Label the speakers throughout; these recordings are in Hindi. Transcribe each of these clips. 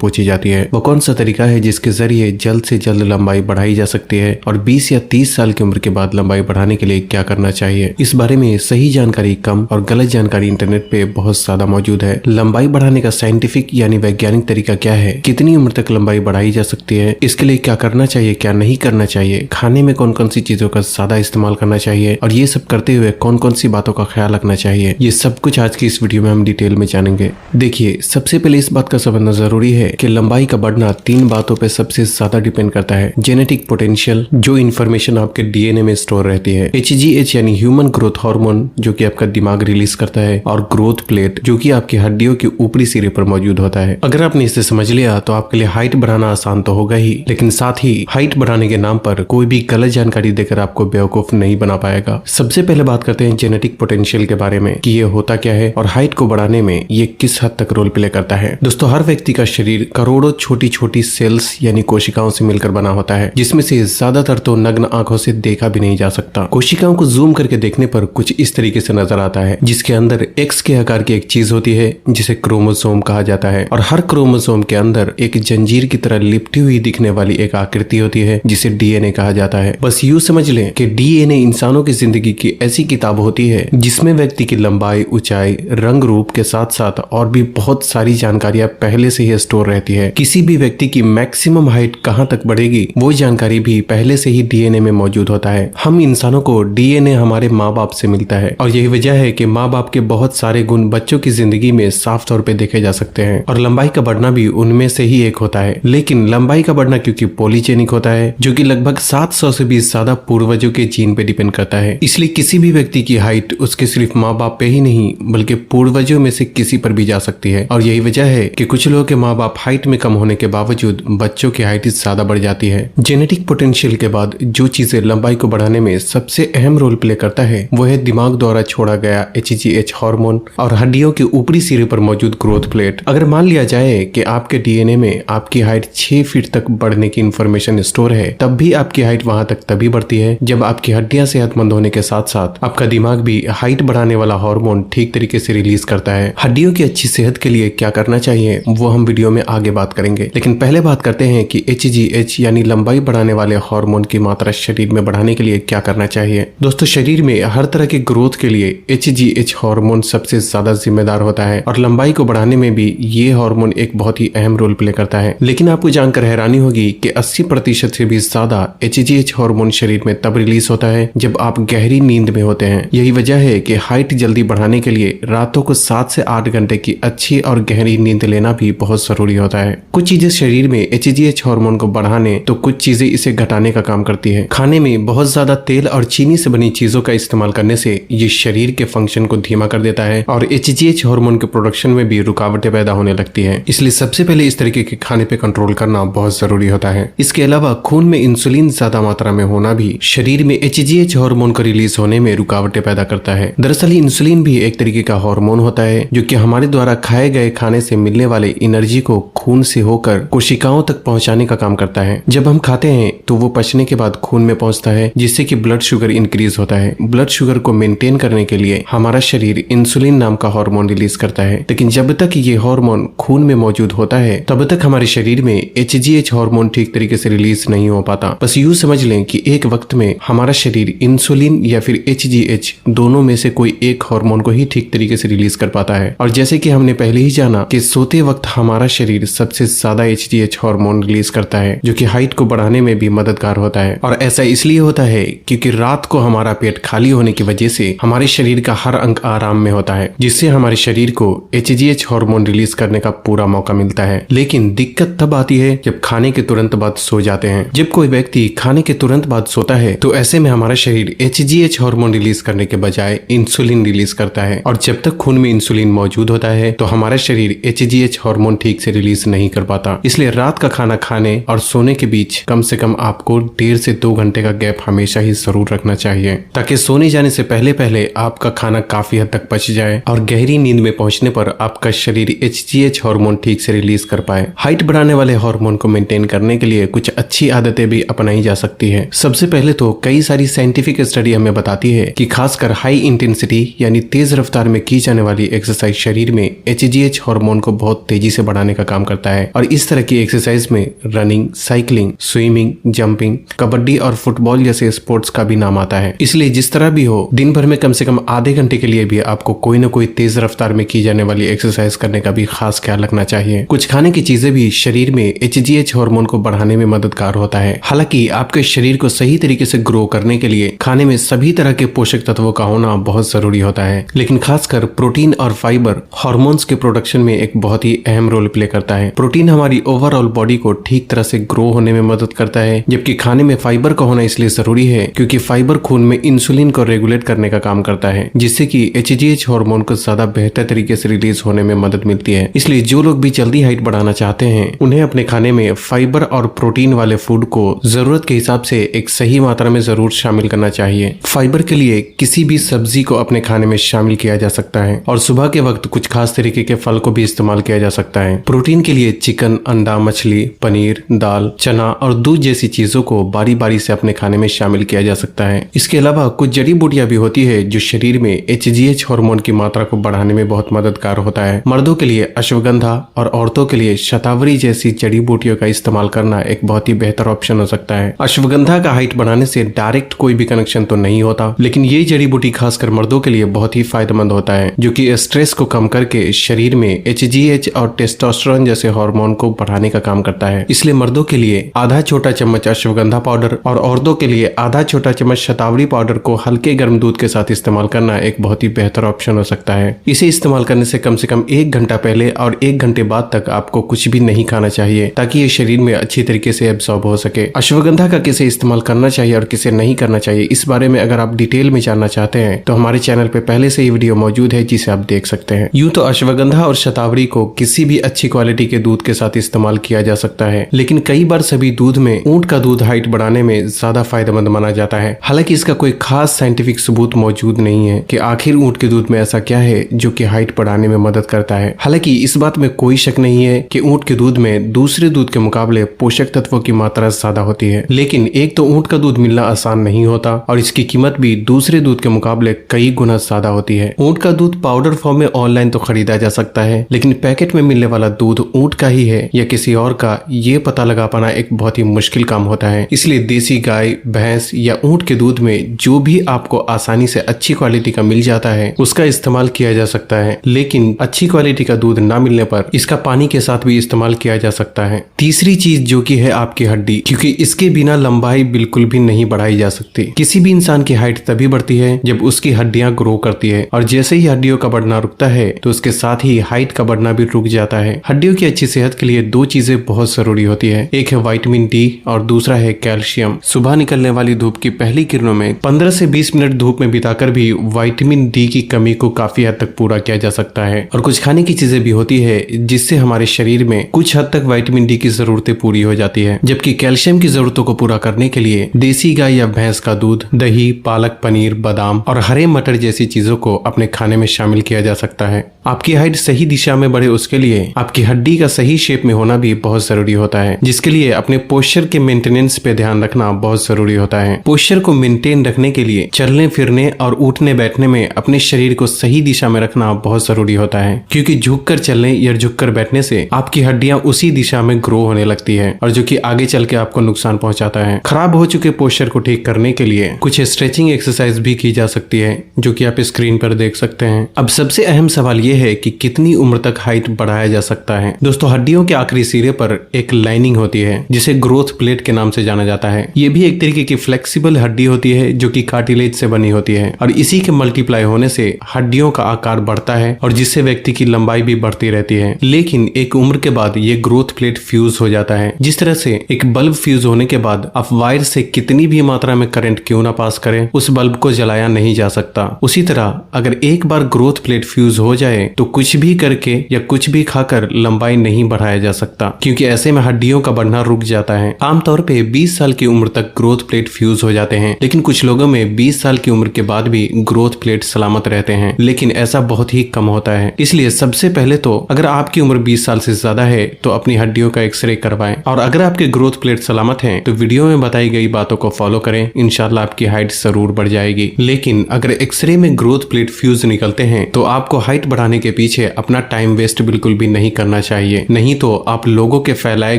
Speaker 1: पूछी जाती है, वो कौन सा तरीका है जिसके जरिए जल्द से जल्द लंबाई बढ़ाई जा सकती है और 20 या 30 साल की उम्र के बाद लंबाई बढ़ाने के लिए क्या करना चाहिए। इस बारे में सही जानकारी कम और गलत जानकारी इंटरनेट पे बहुत ज्यादा मौजूद है। लंबाई बढ़ाने का साइंटिफिक यानी वैज्ञानिक तरीका क्या है, कितनी उम्र तक लंबाई बढ़ाई जा सकती है, इसके लिए क्या करना चाहिए क्या नहीं करना चाहिए, खाने में कौन कौन सी चीजों का ज्यादा इस्तेमाल करना चाहिए और ये सब करते हुए कौन कौन सी बातों का ख्याल रखना चाहिए, ये सब कुछ आज की इस वीडियो में हम डिटेल में जानेंगे। देखिए, सबसे पहले इस बात का समझना जरूरी है कि लंबाई का बढ़ना 3 बातों पे सबसे ज्यादा डिपेंड करता है। जेनेटिक पोटेंशियल, जो इन्फॉर्मेशन आपके डीएनए में स्टोर रहती है, HGH यानी ह्यूमन ग्रोथ हार्मोन जो कि आपका दिमाग रिलीज करता है, और ग्रोथ प्लेट जो कि आपकी हड्डियों के ऊपरी सिरे पर मौजूद होता है। अगर आपने इसे समझ लिया तो आपके लिए हाइट बढ़ाना आसान तो होगा ही, लेकिन साथ ही हाइट बढ़ाने के नाम पर कोई भी गलत जानकारी देकर आपको बेवकूफ नहीं बना पाएगा। सबसे पहले बात करते हैं जेनेटिक पोटेंशियल के बारे में कि ये होता क्या है और हाइट को बढ़ाने में ये किस हद तक रोल प्ले करता है। दोस्तों, हर व्यक्ति का शरीर करोड़ों छोटी छोटी सेल्स यानी कोशिकाओं से मिलकर बना होता है, जिसमें से ज्यादातर तो नग्न आंखों से देखा भी नहीं जा सकता। कोशिकाओं को जूम करके देखने पर कुछ इस तरीके से नजर आता है, जिसके अंदर एक्स के आकार की एक चीज होती है जिसे क्रोमोसोम कहा जाता है, और हर क्रोमोसोम के अंदर एक जंजीर की तरह लिपटी हुई दिखने वाली एक आकृति होती है जिसे डीएनए कहा जाता है। बस यूं समझ लें कि डीएनए इंसानों की जिंदगी की ऐसी किताब होती है जिसमें व्यक्ति की लंबाई, ऊंचाई, रंग रूप के साथ साथ और भी बहुत सारी जानकारियां पहले से ही स्टोर रहती है। किसी भी व्यक्ति की मैक्सिमम हाइट कहां तक बढ़ेगी वो जानकारी भी पहले से ही डीएनए में मौजूद होता है। हम इंसानों को डीएनए हमारे माँ बाप से मिलता है और यही वजह है कि माँ बाप के बहुत सारे गुण बच्चों की जिंदगी में साफ तौर पे देखे जा सकते हैं, और लंबाई का बढ़ना भी उनमें से ही एक होता है। लेकिन लंबाई का बढ़ना क्योंकि पॉलीजेनिक होता है, जो कि लगभग 700 से भी ज्यादा पूर्वजों के जीन पे डिपेंड करता है, इसलिए किसी भी व्यक्ति की हाइट उसके सिर्फ माँ बाप पे ही नहीं बल्कि पूर्वजों में से किसी पर भी जा सकती है। और यही वजह है कि कुछ लोगों के माँ बाप हाइट में कम होने के बावजूद बच्चों की हाइट ज्यादा बढ़ जाती है। जेनेटिक पोटेंशियल के बाद जो चीजें लंबाई को बढ़ाने में सबसे अहम रोल प्ले करता है वो है दिमाग द्वारा छोड़ा गया HGH हार्मोन और हड्डियों के ऊपरी सिरे पर मौजूद ग्रोथ प्लेट। अगर मान लिया जाए कि आपके डीएनए में आपकी हाइट 6 फीट तक बढ़ने की इंफॉर्मेशन स्टोर है, तब भी आपकी हाइट वहां तक तभी बढ़ती है जब आपकी हड्डियां सेहतमंद होने के साथ साथ आपका दिमाग भी हाइट बढ़ाने वाला हार्मोन ठीक तरीके से रिलीज करता है। हड्डियों की अच्छी सेहत के लिए क्या करना चाहिए वो हम वीडियो में आगे बात करेंगे, लेकिन पहले बात करते हैं कि HGH यानी लंबाई बढ़ाने वाले हार्मोन की मात्रा शरीर में बढ़ाने के लिए क्या करना चाहिए। दोस्तों, शरीर में हर तरह की ग्रोथ के लिए HGH हार्मोन सबसे ज्यादा जिम्मेदार होता है और लंबाई को बढ़ाने में भी ये हार्मोन एक बहुत ही अहम रोल प्ले करता है। लेकिन आपको जानकर हैरानी होगी कि 80% से भी ज्यादा HGH हार्मोन शरीर में तब रिलीज होता है जब आप गहरी नींद में होते हैं। यही वजह है कि हाइट जल्दी बढ़ाने के लिए रातों को 7 से 8 घंटे की अच्छी और गहरी नींद लेना भी बहुत जरूरी होता है। कुछ चीजें शरीर में HGH हार्मोन को बढ़ाने तो कुछ चीजें इसे घटाने का काम करती है। खाने में बहुत ज्यादा तेल और चीनी से बनी चीजों का इस्तेमाल करने से ये शरीर के फंक्शन को धीमा कर देता है और HGH हार्मोन के प्रोडक्शन में भी रुकावटें पैदा होने लगती है। इसलिए सबसे पहले इस तरीके के खाने पे कंट्रोल करना बहुत जरूरी होता है। इसके अलावा खून में इंसुलिन ज्यादा मात्रा में होना भी शरीर में HGH हार्मोन का रिलीज होने में रुकावटें पैदा करता है। दरअसल इंसुलिन भी एक तरीके का हार्मोन होता है जो कि हमारे द्वारा खाए गए खाने से मिलने वाले एनर्जी को खून से होकर कोशिकाओं तक पहुंचाने का काम करता है। जब हम खाते हैं तो वो पचने के बाद खून में पहुंचता है, जिससे कि ब्लड शुगर इंक्रीज होता है। ब्लड शुगर को मेंटेन करने के लिए हमारा शरीर इंसुलिन नाम का हार्मोन रिलीज करता है, लेकिन जब तक ये हार्मोन खून में मौजूद होता है तब तक हमारे शरीर में HGH हार्मोन ठीक तरीके से रिलीज नहीं हो पाता। बस यूं समझ लें कि एक वक्त में हमारा शरीर इंसुलिन या फिर HGH दोनों में से कोई एक हार्मोन को ही ठीक तरीके से रिलीज कर पाता है। और जैसे कि हमने पहले ही जाना कि सोते वक्त हमारा शरीर सबसे ज्यादा HGH हार्मोन रिलीज करता है, जो कि हाइट को बढ़ाने में भी मददगार होता है। और ऐसा इसलिए होता है क्योंकि रात को हमारा पेट खाली होने की वजह से हमारे शरीर का हर अंग आराम में होता है, जिससे हमारे शरीर को HGH हार्मोन रिलीज करने का पूरा मौका मिलता है। लेकिन दिक्कत तब आती है जब खाने के तुरंत बाद सो जाते हैं। जब कोई व्यक्ति खाने के तुरंत बाद सोता है तो ऐसे में हमारा शरीर HGH हार्मोन रिलीज करने के बजाय इंसुलिन रिलीज करता है, और जब तक खून में इंसुलिन मौजूद होता है तो हमारा शरीर HGH हार्मोन ठीक से रिलीज नहीं कर पाता। इसलिए रात का खाना खाने और सोने के बीच कम से कम आपको 1.5 से 2 घंटे का गैप हमेशा ही जरूर रखना चाहिए, ताकि सोने जाने से पहले पहले आपका खाना काफी हद तक पच जाए और गहरी नींद में पहुंचने पर आपका शरीर HGH हार्मोन ठीक से रिलीज कर पाए। हाइट बढ़ाने वाले हार्मोन को मेंटेन करने के लिए कुछ अच्छी आदतें भी अपनाई जा सकती है। सबसे पहले तो कई सारी साइंटिफिक स्टडी हमें बताती है कि खासकर हाई इंटेंसिटी यानी तेज रफ्तार में की जाने वाली एक्सरसाइज शरीर में HGH हार्मोन को बहुत तेजी से बढ़ाने का काम करता है। और इस तरह की एक्सरसाइज में running, cycling, swimming, jumping, kabaddi और फुटबॉल जैसे स्पोर्ट्स का भी नाम आता है। इसलिए जिस तरह भी हो, दिन भर में कम से कम आधे घंटे के लिए भी आपको कोई न कोई तेज रफ्तार में की जाने वाली एक्सरसाइज करने का भी खास ख्याल रखना चाहिए। कुछ खाने की चीजें भी शरीर में HGH हार्मोन को बढ़ाने में मददगार होता है। हालांकि आपके शरीर को सही तरीके से ग्रो करने के लिए खाने में सभी तरह के पोषक तत्वों का होना बहुत जरूरी होता है, लेकिन खासकर प्रोटीन और फाइबर हार्मोन्स के प्रोडक्शन में एक बहुत ही अहम रोल प्ले करता है। प्रोटीन हमारी ओवरऑल बॉडी को ठीक तरह से ग्रो होने में मदद करता है, जबकि खाने में फाइबर का होना इसलिए जरूरी है क्योंकि फाइबर खून में इंसुलिन को रेगुलेट करने का काम करता है, जिससे कि HGH हार्मोन को ज्यादा बेहतर तरीके से रिलीज होने में मदद मिलती है। इसलिए जो लोग भी जल्दी हाइट बढ़ाना चाहते हैं, उन्हें अपने खाने में फाइबर और प्रोटीन वाले फूड को जरूरत के हिसाब से एक सही मात्रा में जरूर शामिल करना चाहिए। फाइबर के लिए किसी भी सब्जी को अपने खाने में शामिल किया जा सकता है और सुबह के वक्त कुछ खास तरीके के फल को भी इस्तेमाल किया जा सकता है। प्रोटीन के लिए चिकन, अंडा, मछली, पनीर, दाल, चना और दूध जैसी चीजों को बारी बारी से अपने खाने में शामिल किया जा सकता है। इसके अलावा कुछ जड़ी बूटियां भी होती है जो शरीर में HGH हार्मोन की मात्रा को बढ़ाने में बहुत मददगार होता है। मर्दों के लिए अश्वगंधा और औरतों के लिए शतावरी जैसी जड़ी बूटियों का इस्तेमाल करना एक बहुत ही बेहतर ऑप्शन हो सकता है। अश्वगंधा का हाइट बढ़ाने से डायरेक्ट कोई भी कनेक्शन तो नहीं होता, लेकिन ये जड़ी बूटी खासकर मर्दों के लिए बहुत ही फायदेमंद होता है, जो कि स्ट्रेस को कम करके शरीर में HGH और टेस्टोस्टेरोन जैसे हार्मोन को बढ़ाने का काम करता है। इसलिए मर्दों के लिए आधा छोटा चम्मच अश्वगंधा पाउडर और औरतों के लिए आधा छोटा चम्मच शतावरी पाउडर को हल्के गर्म दूध के साथ इस्तेमाल करना एक बहुत ही बेहतर ऑप्शन हो सकता है। इसे इस्तेमाल करने से कम 1 घंटा पहले और 1 घंटे बाद तक आपको कुछ भी नहीं खाना चाहिए, ताकि ये शरीर में अच्छी तरीके से एब्सॉर्ब हो सके। अश्वगंधा का किसे इस्तेमाल करना चाहिए और किसे नहीं करना चाहिए, इस बारे में अगर आप डिटेल में जानना चाहते हैं तो हमारे चैनल पे पहले से ही वीडियो मौजूद है, जिसे आप देख सकते हैं। यूं तो अश्वगंधा और शतावरी को किसी भी अच्छी क्वालिटी के दूध के साथ इस्तेमाल किया जा सकता है, लेकिन कई बार सभी दूध में ऊंट का दूध हाइट बढ़ाने में ज्यादा फायदेमंद माना जाता है। हालांकि इसका कोई खास साइंटिफिक सबूत मौजूद नहीं है कि आखिर ऊंट के दूध में ऐसा क्या है जो कि हाइट बढ़ाने में मदद करता है। हालांकि इस बात में कोई शक नहीं है कि ऊंट के दूध में दूसरे दूध के मुकाबले पोषक तत्वों की मात्रा ज्यादा होती है, लेकिन एक तो ऊंट का दूध मिलना आसान नहीं होता और इसकी कीमत भी दूसरे दूध के मुकाबले कई गुना ज्यादा होती है। ऊंट का दूध पाउडर फॉर्म में ऑनलाइन तो खरीदा जा सकता है, लेकिन पैकेट में मिलने वाला दूध ऊंट का ही है या किसी और का, ये पता लगा पाना एक बहुत ही मुश्किल काम होता है। इसलिए देसी गाय, भैंस या ऊंट के दूध में जो भी आपको आसानी से अच्छी क्वालिटी का मिल जाता है उसका इस्तेमाल किया जा सकता है, लेकिन अच्छी क्वालिटी का दूध ना मिलने पर इसका पानी के साथ भी इस्तेमाल किया जा सकता है। तीसरी चीज जो कि है आपकी हड्डी, क्योंकि इसके बिना लंबाई बिल्कुल भी नहीं बढ़ाई जा सकती। किसी भी इंसान की हाइट तभी बढ़ती है जब उसकी हड्डियां ग्रो करती है, और जैसे ही हड्डियों का बढ़ना रुकता है तो उसके साथ ही हाइट का बढ़ना भी रुक जाता है। हड्डियों की अच्छी सेहत के लिए 2 चीजें बहुत जरूरी होती है, एक है विटामिन डी और दूसरा है कैल्शियम। सुबह निकलने वाली धूप की पहली किरणों में 15 से 20 मिनट धूप में बिताकर भी विटामिन डी की कमी को काफी हद तक पूरा किया जा सकता है। और कुछ खाने की चीजें भी होती है जिससे हमारे शरीर में कुछ हद तक विटामिन डी की जरूरतें पूरी हो जाती है, जबकि कैल्शियम की जरूरतों को पूरा करने के लिए देसी गाय या भैंस का दूध, दही, पालक, पनीर, बादाम और हरे मटर जैसी चीजों को अपने खाने में शामिल किया जा सकता है। आपकी हाइट सही दिशा में बढ़े उसके लिए आपकी हड्डी का सही शेप में होना भी बहुत जरूरी होता है, जिसके लिए अपने पोस्चर के मेंटेनेंस पे ध्यान रखना बहुत जरूरी होता है। पोस्चर को मेंटेन रखने के लिए चलने फिरने और उठने बैठने में अपने शरीर को सही दिशा में रखना बहुत जरूरी होता है, क्योंकि झुककर चलने या झुककर बैठने से आपकी हड्डियां उसी दिशा में ग्रो होने लगती है और जो कि आगे चल के आपको नुकसान पहुंचाता है। खराब हो चुके पोस्चर को ठीक करने के लिए कुछ स्ट्रेचिंग एक्सरसाइज भी की जा सकती है, जो कि आप स्क्रीन पर देख सकते हैं। अब सबसे अहम सवाल ये है कि कितनी उम्र तक हाइट बढ़ाया जा सकता है। दोस्तों, हड्डियों के आखिरी सिरे पर एक लाइनिंग होती है जिसे ग्रोथ प्लेट के नाम से जाना जाता है। ये भी एक तरीके की फ्लेक्सिबल हड्डी होती है जो कि कार्टिलेज से बनी होती है, और इसी के मल्टीप्लाई होने से हड्डियों का आकार बढ़ता है और जिससे व्यक्ति की लंबाई भी बढ़ती रहती है। लेकिन एक उम्र के बाद ये ग्रोथ प्लेट फ्यूज हो जाता है। जिस तरह से एक बल्ब फ्यूज होने के बाद आप वायर से कितनी भी मात्रा में करंट क्यों ना पास करें, उस बल्ब को जलाया नहीं जा सकता। उसी तरह अगर एक बार ग्रोथ प्लेट फ्यूज हो जाए तो कुछ भी करके या कुछ भी खाकर लंबाई नहीं बढ़ाया जा सकता, क्योंकि ऐसे में हड्डियों का बढ़ना रुक जाता है। आमतौर पे 20 साल की उम्र तक ग्रोथ प्लेट फ्यूज हो जाते हैं, लेकिन कुछ लोगों में 20 साल की उम्र के बाद भी ग्रोथ प्लेट सलामत रहते हैं, लेकिन ऐसा बहुत ही कम होता है। इसलिए सबसे पहले तो अगर आपकी उम्र 20 साल से ज्यादा है तो अपनी हड्डियों का एक्सरे करवाएं, और अगर आपके ग्रोथ प्लेट सलामत हैं तो वीडियो में बताई गई बातों को फॉलो करें, इंशाल्लाह आपकी हाइट जरूर बढ़ जाएगी। लेकिन अगर एक्सरे में ग्रोथ प्लेट फ्यूज निकलते हैं तो आपको हाइट बढ़ाने के पीछे अपना टाइम वेस्ट बिल्कुल भी नहीं करना करना चाहिए, नहीं तो आप लोगों के फैलाए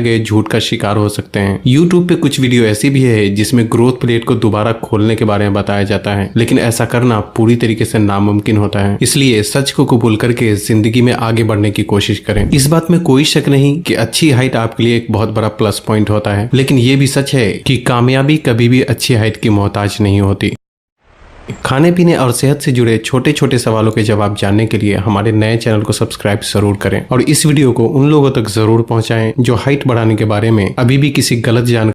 Speaker 1: गए झूठ का शिकार हो सकते हैं। यूट्यूब पे कुछ वीडियो ऐसी भी है जिसमें ग्रोथ प्लेट को दोबारा खोलने के बारे में बताया जाता है, लेकिन ऐसा करना पूरी तरीके से नामुमकिन होता है। इसलिए सच को कबूल करके जिंदगी में आगे बढ़ने की कोशिश करें। इस बात में कोई शक नहीं कि अच्छी हाइट आपके लिए एक बहुत बड़ा प्लस पॉइंट होता है, लेकिन ये भी सच है कि कामयाबी कभी भी अच्छी हाइट की मोहताज नहीं होती। खाने पीने और सेहत से जुड़े छोटे छोटे सवालों के जवाब जानने के लिए हमारे नए चैनल को सब्सक्राइब जरूर करें और इस वीडियो को उन लोगों तक जरूर पहुंचाएं जो हाइट बढ़ाने के बारे में अभी भी किसी गलत जानकारी